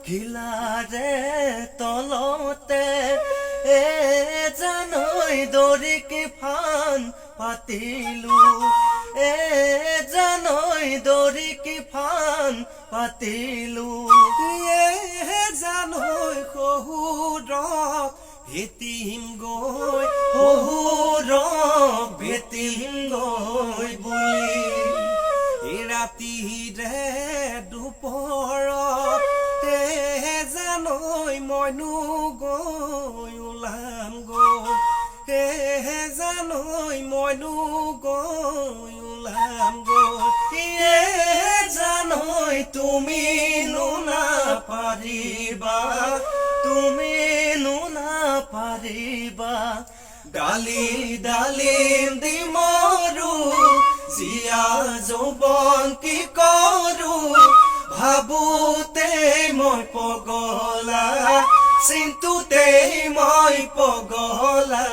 খিলাৰে তলতে জানৈ দৰিক ফান পাতিলো জানৈ দৰিক ফান পাতিলো জানৈ শহুৰক ভেটিম গৈ শহুৰক ভেটিম গৈ বুলি ৰাতিৰে দুপৰত জানৈ মইনো গৈ ওলাম গৈ জানৈ মইনো গৈ ওলাম গৈ জানৈ তুমি নাপাৰিবা তুমি নাপাৰিবা ডালি ডালিম দি মৰো জীয়া যৌৱন কি কৰো ভাবোতে মই পগলা চিন্তুতে মই পগলা